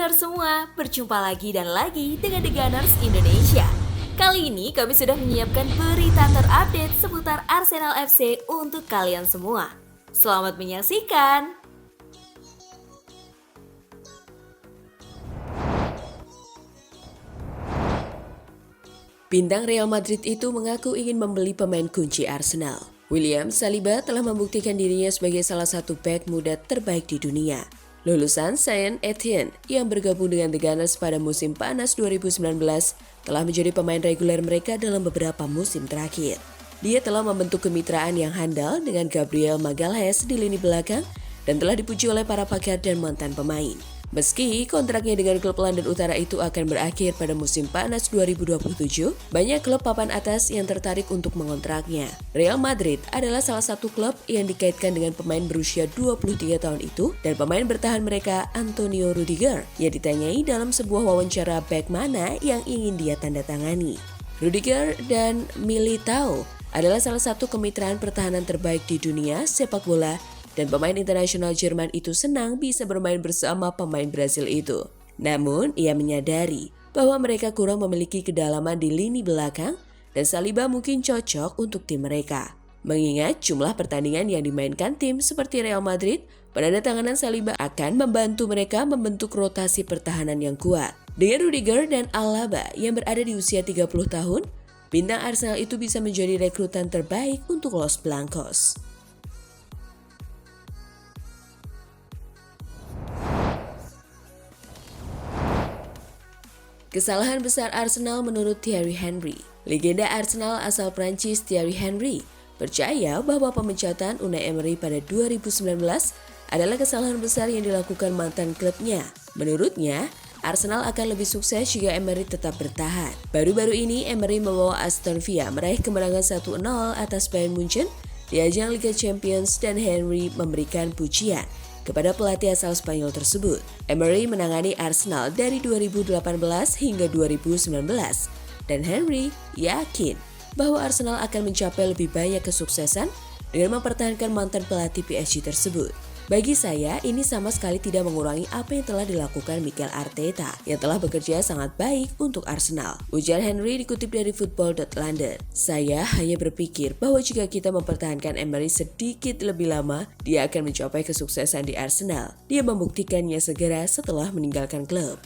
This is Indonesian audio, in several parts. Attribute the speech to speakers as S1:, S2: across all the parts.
S1: Gunners semua, berjumpa lagi dan lagi dengan The Gunners Indonesia. Kali ini kami sudah menyiapkan berita terupdate seputar Arsenal FC untuk kalian semua. Selamat menyaksikan!
S2: Bintang Real Madrid itu mengaku ingin membeli pemain kunci Arsenal. William Saliba telah membuktikan dirinya sebagai salah satu bek muda terbaik di dunia. Lulusan Saint Etienne yang bergabung dengan The Gunners pada musim panas 2019 telah menjadi pemain reguler mereka dalam beberapa musim terakhir. Dia telah membentuk kemitraan yang handal dengan Gabriel Magalhaes di lini belakang dan telah dipuji oleh para pakar dan mantan pemain. Meski kontraknya dengan klub London Utara itu akan berakhir pada musim panas 2027, banyak klub papan atas yang tertarik untuk mengontraknya. Real Madrid adalah salah satu klub yang dikaitkan dengan pemain berusia 23 tahun itu dan pemain bertahan mereka Antonio Rudiger yang ditanyai dalam sebuah wawancara bek mana yang ingin dia tanda tangani. Rudiger dan Militao adalah salah satu kemitraan pertahanan terbaik di dunia sepak bola dan pemain internasional Jerman itu senang bisa bermain bersama pemain Brasil itu. Namun, ia menyadari bahwa mereka kurang memiliki kedalaman di lini belakang dan Saliba mungkin cocok untuk tim mereka. Mengingat jumlah pertandingan yang dimainkan tim seperti Real Madrid, penandatanganan Saliba akan membantu mereka membentuk rotasi pertahanan yang kuat. Dengan Rudiger dan Alaba yang berada di usia 30 tahun, bintang Arsenal itu bisa menjadi rekrutan terbaik untuk Los Blancos. Kesalahan besar Arsenal menurut Thierry Henry. Legenda Arsenal asal Prancis Thierry Henry percaya bahwa pemecatan Unai Emery pada 2019 adalah kesalahan besar yang dilakukan mantan klubnya. Menurutnya, Arsenal akan lebih sukses jika Emery tetap bertahan. Baru-baru ini Emery membawa Aston Villa meraih kemenangan 1-0 atas Bayern Munchen di ajang Liga Champions dan Henry memberikan pujian kepada pelatih asal Spanyol tersebut. Emery menangani Arsenal dari 2018 hingga 2019 dan Henry yakin bahwa Arsenal akan mencapai lebih banyak kesuksesan dengan mempertahankan mantan pelatih PSG tersebut. Bagi saya, ini sama sekali tidak mengurangi apa yang telah dilakukan Mikel Arteta yang telah bekerja sangat baik untuk Arsenal. Ujar Henry dikutip dari Football.London. Saya hanya berpikir bahwa jika kita mempertahankan Emery sedikit lebih lama, dia akan mencapai kesuksesan di Arsenal. Dia membuktikannya segera setelah meninggalkan klub.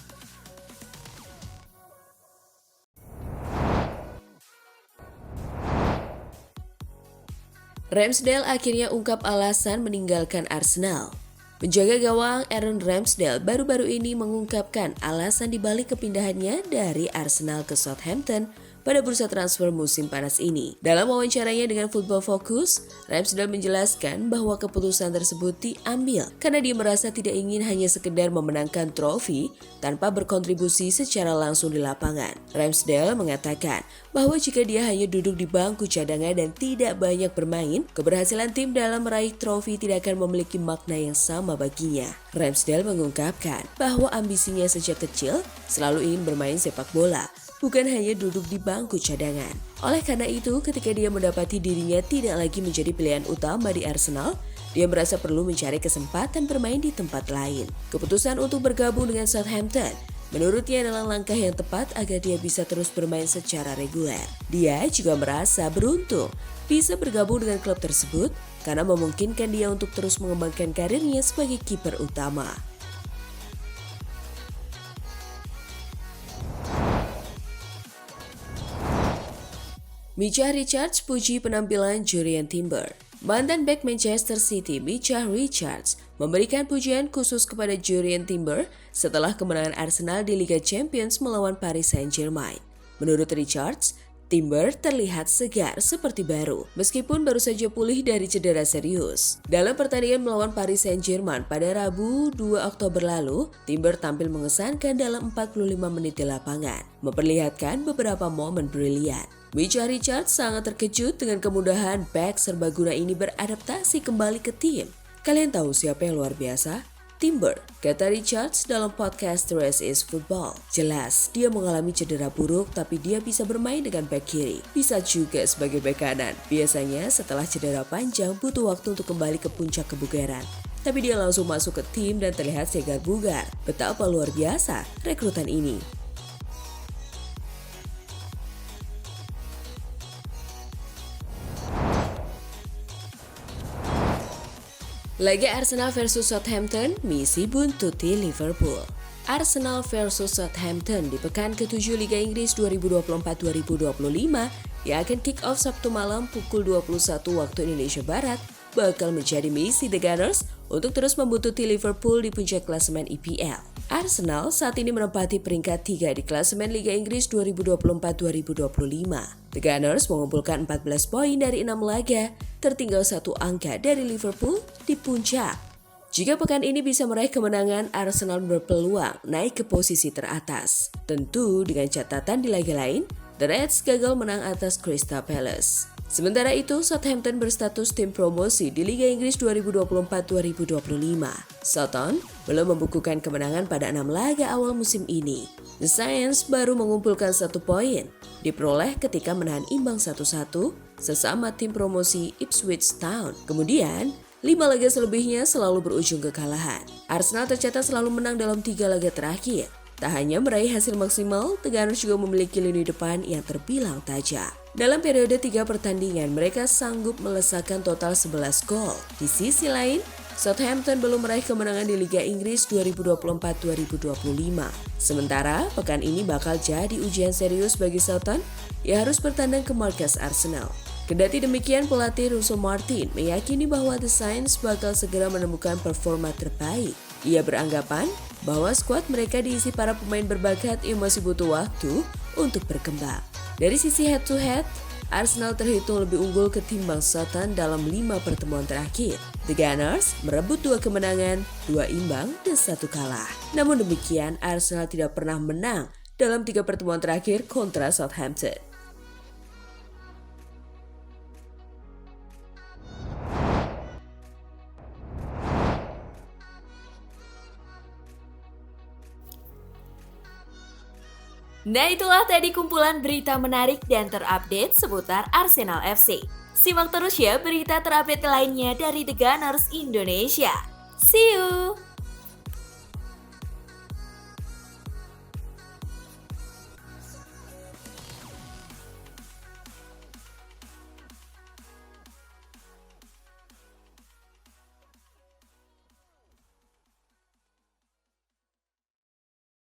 S2: Ramsdale akhirnya ungkap alasan meninggalkan Arsenal. Penjaga gawang Aaron Ramsdale baru-baru ini mengungkapkan alasan dibalik kepindahannya dari Arsenal ke Southampton pada bursa transfer musim panas ini. Dalam wawancaranya dengan Football Focus, Ramsdale menjelaskan bahwa keputusan tersebut diambil karena dia merasa tidak ingin hanya sekedar memenangkan trofi tanpa berkontribusi secara langsung di lapangan. Ramsdale mengatakan bahwa jika dia hanya duduk di bangku cadangan dan tidak banyak bermain, keberhasilan tim dalam meraih trofi tidak akan memiliki makna yang sama baginya. Ramsdale mengungkapkan bahwa ambisinya sejak kecil selalu ingin bermain sepak bola, bukan hanya duduk di bangku cadangan. Oleh karena itu, ketika dia mendapati dirinya tidak lagi menjadi pilihan utama di Arsenal, dia merasa perlu mencari kesempatan bermain di tempat lain. Keputusan untuk bergabung dengan Southampton menurutnya adalah langkah yang tepat agar dia bisa terus bermain secara reguler. Dia juga merasa beruntung bisa bergabung dengan klub tersebut karena memungkinkan dia untuk terus mengembangkan karirnya sebagai kiper utama. Micah Richards puji penampilan Jurrien Timber. Mantan bek Manchester City Micah Richards memberikan pujian khusus kepada Jurrien Timber setelah kemenangan Arsenal di Liga Champions melawan Paris Saint-Germain. Menurut Richards, Timber terlihat segar seperti baru, meskipun baru saja pulih dari cedera serius. Dalam pertandingan melawan Paris Saint-Germain pada Rabu 2 Oktober lalu, Timber tampil mengesankan dalam 45 menit di lapangan, memperlihatkan beberapa momen brilian. Micah Richards sangat terkejut dengan kemudahan bek serbaguna ini beradaptasi kembali ke tim. Kalian tahu siapa yang luar biasa? Timber, kata Richards dalam podcast The Rest is Football. Jelas, dia mengalami cedera buruk tapi dia bisa bermain dengan bek kiri. Bisa juga sebagai bek kanan. Biasanya setelah cedera panjang butuh waktu untuk kembali ke puncak kebugaran. tapi dia langsung masuk ke tim dan terlihat segar bugar. Betapa luar biasa rekrutan ini. Laga Arsenal versus Southampton, misi buntuti Liverpool. Arsenal versus Southampton di pekan ke-7 Liga Inggris 2024-2025 yang akan kick off Sabtu malam pukul 21 waktu Indonesia Barat bakal menjadi misi The Gunners untuk terus membuntuti Liverpool di puncak klasemen EPL. Arsenal saat ini menempati peringkat 3 di klasemen Liga Inggris 2024-2025. The Gunners mengumpulkan 14 poin dari 6 laga, tertinggal 1 angka dari Liverpool di puncak. Jika pekan ini bisa meraih kemenangan, Arsenal berpeluang naik ke posisi teratas. Tentu dengan catatan di laga lain, The Reds gagal menang atas Crystal Palace. Sementara itu, Southampton berstatus tim promosi di Liga Inggris 2024-2025. Southampton belum membukukan kemenangan pada 6 laga awal musim ini. The Saints baru mengumpulkan 1 poin, diperoleh ketika menahan imbang 1-1 sesama tim promosi Ipswich Town. Kemudian, 5 laga selebihnya selalu berujung kekalahan. Arsenal tercatat selalu menang dalam 3 laga terakhir. Tak hanya meraih hasil maksimal, The Gunners juga memiliki lini depan yang terbilang tajam. Dalam periode 3 pertandingan, mereka sanggup melesakkan total 11 gol. Di sisi lain, Southampton belum meraih kemenangan di Liga Inggris 2024-2025. Sementara, pekan ini bakal jadi ujian serius bagi Southampton yang harus bertandang ke markas Arsenal. Kendati demikian, pelatih Russell Martin meyakini bahwa The Saints bakal segera menemukan performa terbaik. Ia beranggapan bahwa skuad mereka diisi para pemain berbakat yang masih butuh waktu untuk berkembang. Dari sisi head-to-head, Arsenal terhitung lebih unggul ketimbang Southampton dalam 5 pertemuan terakhir. The Gunners merebut 2 kemenangan, 2 imbang, dan 1 kalah. Namun demikian, Arsenal tidak pernah menang dalam 3 pertemuan terakhir kontra Southampton.
S1: Nah, itulah tadi kumpulan berita menarik dan terupdate seputar Arsenal FC. Simak terus ya berita terupdate lainnya dari The Gunners Indonesia. See you!